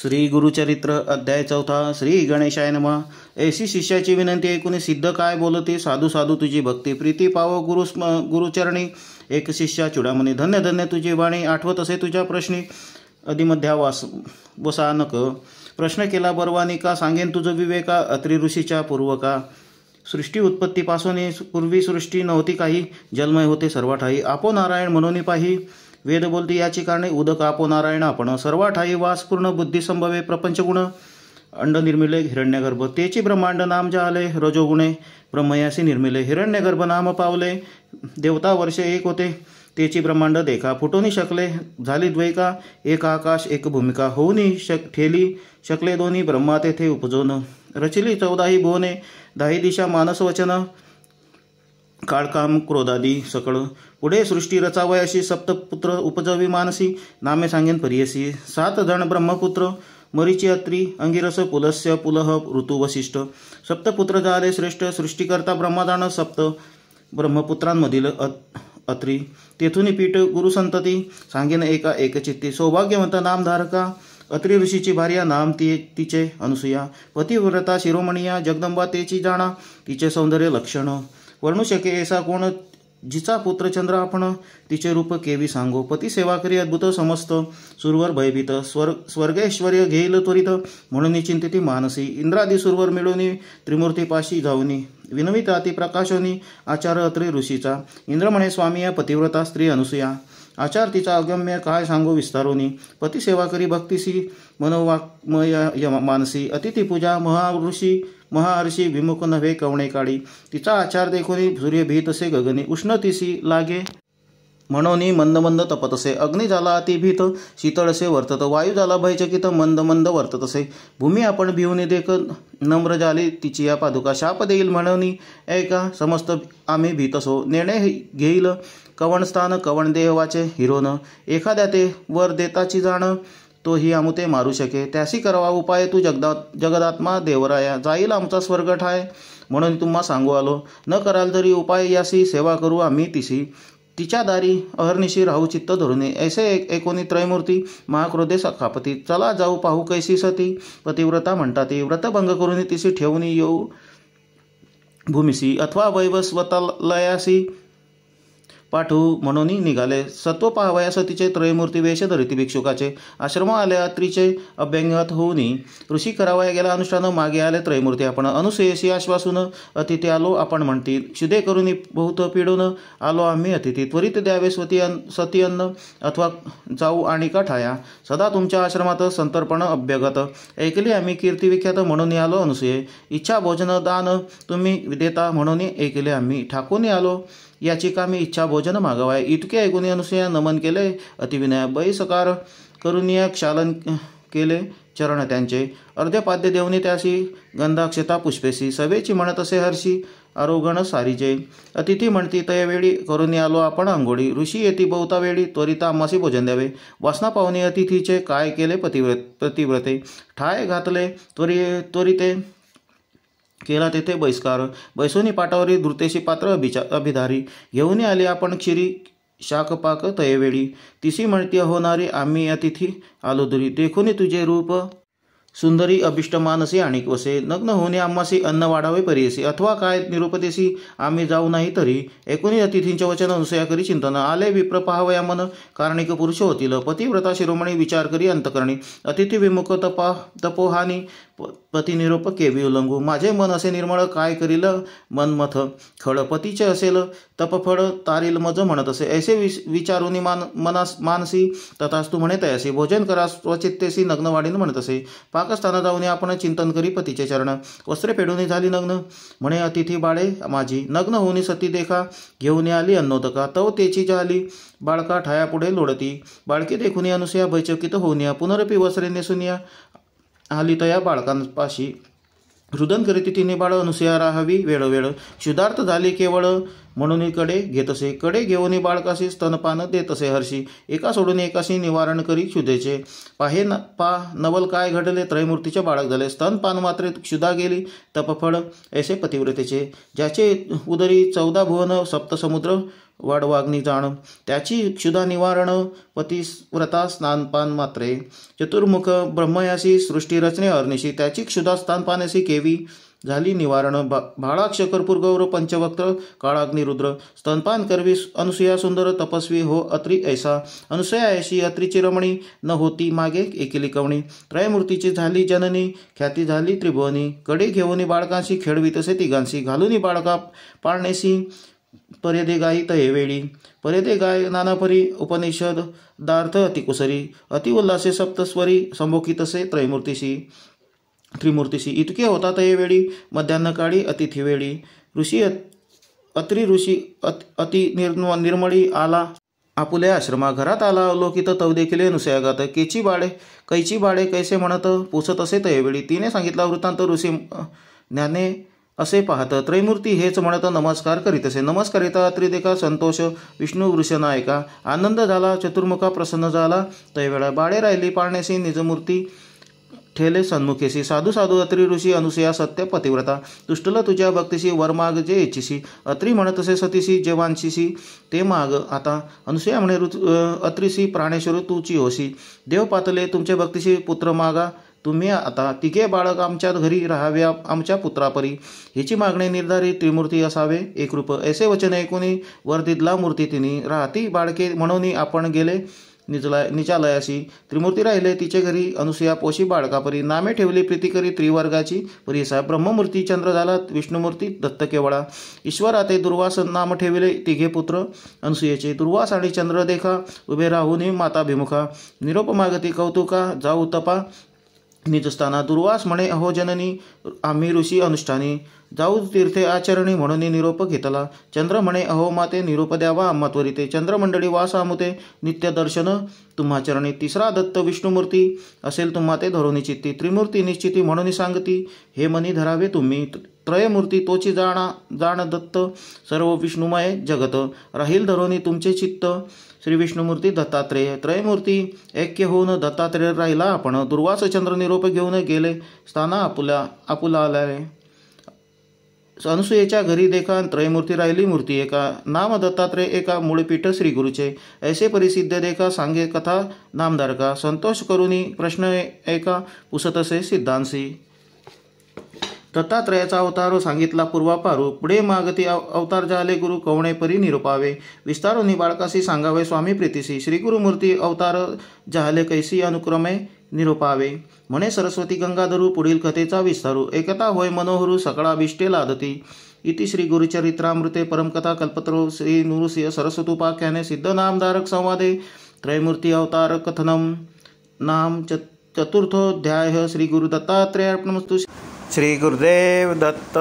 श्री गुरुचरित्र अध्याय 4 श्री गणेशाय नमः। ऐसी शिष्याची विनंती ऐकून सिद्ध काय बोलते, साधू साधू तुझी भक्ती प्रीती पावो गुरुचरणी। एक शिष्या चुडामणी, धन्य धन्य तुझी वाणी, आठवत असे तुझ्या प्रश्नी अधिमध्या वसानक। प्रश्न केला बरवानी का, सांगेन तुझं विवेका, अत्रि ऋषीच्या पूर्वका। सृष्टी उत्पत्तीपासून पूर्वी सृष्टी नव्हती काही, जन्मय होते सर्व ठाई, आपो नारायण म्हणून पाही। वेद बोलती याची कारणे, उदक आपो नारायण आपण, सर्व ठाई वास पूर्ण बुद्धी संभवे प्रपंच गुण। अंड निर्मिले हिरण्यगर्भ, तेची ब्रह्मांड नाम जाले, रजोगुणे ब्रह्मयासी निर्मिले, हिरण्यगर्भ नाम पावले। देवता वर्ष एक होते, तेची ब्रह्मांड देखा, फुटोनी शकले झाली द्वैका। एक आकाश एक भूमिका, होऊनी ठेली शकले दोन्ही, ब्रह्मा तेथे उपजोन। रचिली 14 भुवने, 10 दिशा मानस वचन, काळकाम क्रोधादी सकळ। पुढे सृष्टी रचावयाशी, सप्तपुत्र उपजवी मानसी, नामे सांगेन परियसी। 7 जण ब्रह्मपुत्र, मरीची अत्री अंगिरस पुलस्य पुलह ऋतू वसिष्ठ। सप्तपुत्र झाले श्रेष्ठ, सृष्टीकर्ता ब्रह्मा जाण सप्त ब्रह्मपुत्रांमधील अत्री। तेथून पीठ गुरुसंतती, सांगेन एका एकचित्ती, सौभाग्यवंत नामधारका। अत्री ऋषीची भार्या, नाम तिचे अनुसूया, पतिव्रता शिरोमणिया, जगदंबा तेची जाणा, तिचे सौंदर्य लक्षण। वर्णू शके ऐसा कोण, जिचा पुत्र चंद्र आपण, तिचे रूप केवी सांगो। पती सेवा करी अद्भुत समस्त, सुरवर भयभीत, स्वर्गैश्वर्य घेईल त्वरित, म्हणून चिंतिती मानसी। इंद्रादी सुरवर मिळून त्रिमूर्तीपाशी जाऊनी, विनवित अति प्रकाशोनी, आचार अत्रि ऋषीचा। इंद्र म्हणे स्वामी पतिव्रता स्त्री अनुसूया, आचार तिचा अगम्य काय सांगो विस्तारोनी। पती सेवा करी भक्तिसी, मनोवाक्मय मानसी, अतिथी पूजा महाऋषी विमुख नव्हे कवणे काळी। तिचा आचार देखोनी सूर्य भीत असे गगनी, उष्णतिसी लागे म्हणून मंद मंद तपतसे। अग्नी झाला अति भीत, शीतळसे वर्तत, वायू झाला भयचकित, मंद मंद वर्ततसे। भूमी आपण भिवून देख, नम्र झाली तिची या पादुका। शाप देईल म्हणून ऐका, समस्त आम्ही भीतसो, नेणे घेईल कवण स्थान कवण देहवाचे हिरोन। एखाद्या ते वर देताची जाण, तोही आमुते मारू शके, त्यासी करावा उपाय तू जगदात्मा देवराया। जाईल आमचा स्वर्ग ठाय, म्हणून तुम्हा सांगू आलो, न कराल तरी उपाय यासी, सेवा करू आम्ही तिसी। तिच्या दारी अहर्निशी राहू चित्त धरुणे, ऐसे एकोणी त्रयमूर्ती, महाक्रोधे सखापती। चला जाऊ पाहू कैसी सती, पतिव्रता म्हणतात, व्रतभंग करून तिसी ठेवून येऊ भूमिसी, अथवा वैवस्वतालयासी पाठवू म्हणून निघाले। सत्व पाहावयास तिचे त्रयमूर्ती वेश धरिती भिक्षुकाचे। आश्रम आले अत्रीचे अभ्यंगत होऊनी, ऋषी करावया गेला अनुष्ठान, मागे आले त्रयमूर्ती आपण। अनुसूयेशी आश्वासून अतिथी आलो आपण म्हणतील, क्षुदे करून बहुत पिडून आलो आम्ही अतिथी। त्वरित द्यावे सती अन्न, अथवा जाऊ आणि का ठाया, सदा तुमच्या आश्रमात संतर्पण अभ्यगत। ऐकली आम्ही कीर्ती विख्यात, म्हणून आलो अनुसूये। इच्छा भोजन दान तुम्ही देता, म्हणून ऐकले आम्ही ठाकून आलो, याची कामी इच्छा भोजन मागवाय। इतके ऐकून अनुसूया नमन केले अतिविनय, बैसकार करून या क्षालन केले चरण त्यांचे। अर्ध्यपाद्य देवनी त्यासी, गंधाक्षता पुष्पेसी, सवेची म्हणत असे हर्षी आरोगण सारीचे। अतिथी म्हणती तयवेळी, करून आलो आपण अंघोळी, ऋषी येती बहुता वेळी, त्वरित आम्हासी भोजन द्यावे। वासना पाहुणे अतिथीचे, काय केले पतिव्रते, ठाय घातले त्वरिते केला तेथे बैसकार। बैसोनी पाटावरी धृतेशी पात्र अभिधारी, घेऊन आले आपण क्षीरी शाकपाक तयवेळी। तिसी म्हणती होणारी आम्ही अतिथी आलो दुरी, देखून तुझे रूप सुंदरी अभिष्ट मानसी आणिक वसे। नग्न होणे आम्हासी अन्न वाढावे परियसी, अथवा काय निरुपदेशी आम्ही जाऊ नाही तरी। एकूणी अतिथींचे वचन अनुसूया करी चिंतन, आले विप्र पाहावया मन, कारणिक पुरुष होतील। पतिव्रता शिरोमणी विचार करी अंतकरणी, अतिथी विमुख तपोहानी, पती निरोप केवी उल्लंघू। माझे मन असे निर्मळ, काय करील मनमथ खळ, पतीचे असेल तपफळ तारील मज म्हणत असे। ऐसे विचारुनी मानसी, तथास्तु म्हणे तयासी। भोजन करा स्वचित्तेसी, नग्न वाढीन म्हणत असे। पाकस्थान जाऊन आपण चिंतन करी पतीचे चरण, वस्त्रे फेडून झाली नग्न, म्हणे अतिथी बाळे माझी। नग्न होऊनी सती देखा, घेऊन आली अन्नोदका, तव तेची झाली बाळका ठाया पुढे लोळती। बाळके देखून अनुसूया भयचकित होऊनिया, पुनरपी वस्त्रे नेसूनिया आली तया बाळकांपाशी। रुदन करीती तिने बाळ अनुसूया राहावी वेळोवेळ, क्षुधार्थ झाली केवळ म्हणून कडे घेतसे, कडे घेऊन बाळकाशी स्तनपान देतसे हर्षी, एका सोडून एकाशी निवारण करी क्षुधेचे. पाहे नवल काय घडले, त्रयमूर्तीचे बाळक झाले, स्तनपान मात्रे क्षुधा गेली, तपफळ ऐसे पतिव्रतेचे. ज्याचे उदरी 14 भुवन सप्तसमुद्र वाढवाग्नी जाण, त्याची क्षुधा निवारण पतिव्रता स्नानपान मात्रे. चतुर्मुख ब्रह्मयासी सृष्टी रचने अर्निशी, त्याची क्षुधा स्तनपानाशी केवी झाली निवारण. भाळाक्ष कर्पूर गौर पंचवक्त काळाग्निरुद्र, स्तनपान करवी अनुसुया सुंदर तपस्वी हो अत्री ऐसा. अनुसया ऐशी अत्रीची रमणी, न होती मागे एकेली कवणी. त्रयमूर्तीची झाली जननी, ख्याती झाली त्रिभुवनी. कडे घेऊन बाळकांशी खेळवीतसे तिघांशी, घालून बाळका पाळणेसी पर्यदे गाई तये वेळी. पर्यदे गाय नानापरी उपनिषद दार्थ अतिकुसरी, अतिउल्लासे सप्तस्वरी संभोकितसे त्रिमूर्तीशी. इतके होता तये वेळी मध्यान्ह काळी अतिथी वेळी. अत्री ऋषी अति निर्मळी आला आपुल्या आश्रमा. घरात आला अवलोकित तव देखील अनुसयागात. कैची बाळे कैसे म्हणत पुसत असे तयवेळी. तिने सांगितला वृत्तांत ऋषी ज्ञाने असे पाहत. त्रयमूर्ती हेच म्हणत नमस्कार करीतसे. नमस्कारिता त्रिदेका संतोष विष्णू वृषनायका. आनंद झाला चतुर्मुखा प्रसन्न झाला तयवेळा. बाळे राहिली पाळण्याशी निजमूर्ती ठेले सन्मुखेशी. साधू साधू अत्री ऋषी अनुसया सत्य पतिव्रता. तुष्टल तुझ्या भक्तीशी वर माग जे इच्छिशी. अत्री म्हणतसे सतीशी जे वांछिशी ते माग आता. अनुसया म्हणे अत्रीशी प्राणेश्वर तूची होशी. देव पातले तुमच्या भक्तीशी पुत्र मागा तुम्ही आता. तिघे बाळक आमच्या घरी राहाव्या आमच्या पुत्रापरी. हिची मागणी निर्धारित त्रिमूर्ती असावे एकरूप. ऐसे वचन ऐकून वर दिदला मूर्ती तिनी. राहती बाळके म्हणून आपण गेले निचालयाशी. त्रिमूर्ती राहिले तिचे घरी अनुसया पोशी बाळकापरी. नामे ठेवली प्रीती करी त्रिवर्गाची परिसा. ब्रह्ममूर्ती चंद्र झाला, विष्णुमूर्ती दत्त केवळा. ईश्वरा ते दुर्वास नाम ठेवले तिघे पुत्र अनुसुयेचे. दुर्वास आणि चंद्र देखा उभे राहून माताभिमुखा. निरोप मागती कौतुका जाऊ तपा निजस्थाना. दुर्वास म्हणे अहो जननी आम्ही ऋषी अनुष्ठानी. जाऊ तीर्थे आचरणी म्हणून निरोप घेतला. चंद्र म्हणे अहो माते निरोप द्यावा आम्हा त्वरिते. चंद्रमंडळी वास आमुते नित्य दर्शन तुम्हा चरणी. तिसरा दत्त विष्णुमूर्ती असेल तुम्हा ते धरोनी चित्ती. त्रिमूर्ती निश्चिती म्हणून सांगती हे मनी धरावे तुम्ही. त्रयमूर्ती तोची जाण दत्त सर्व विष्णुमय जगत. राहील धरोनी तुमचे चित्त श्री विष्णुमूर्ती दत्तात्रेय. त्रयमूर्ती ऐक्य होऊन दत्तात्रेय राहिला आपण. दुर्वास चंद्र निरोप घेऊन गेले स्थाना आपुला आलाय. अनुसुयेच्या घरी देखा त्रयमूर्ती राहिली मूर्ती एका. नाम दत्तात्रेय एका मूळपीठ श्री गुरुचे. ऐसे परिसिद्ध देखा सांगे कथा नामधारका. संतोष करुनी प्रश्न एका पुसतसे सिद्धांसी. दत्तात्रयाचा अवतार सांगितला पूर्वापारू. पुढे मागती अवतार झाले गुरु कवणे परी निरुपावे. विस्तारोनी बाळकाशी सांगावे स्वामी प्रीतीसी. श्री गुरुमूर्ती अवतार झाले कैसी अनुक्रमे निरुपावे. म्हणे सरस्वती गंगाधरू पुढील कथेचा विस्तारू. एकता होय मनोहरू सकळा विष्टे लादती. इति श्री गुरुचरित्रामृते परमकथा कल्पतरो श्री नृसिंह सरस्वतोपाख्याने सिद्ध नामधारक संवादे त्रयमूर्ती अवतार कथनम नाम चतुर्थोध्याय. श्री गुरु दत्तात्रेयार्पणमस्तु. श्री गुरुदेव दत्त.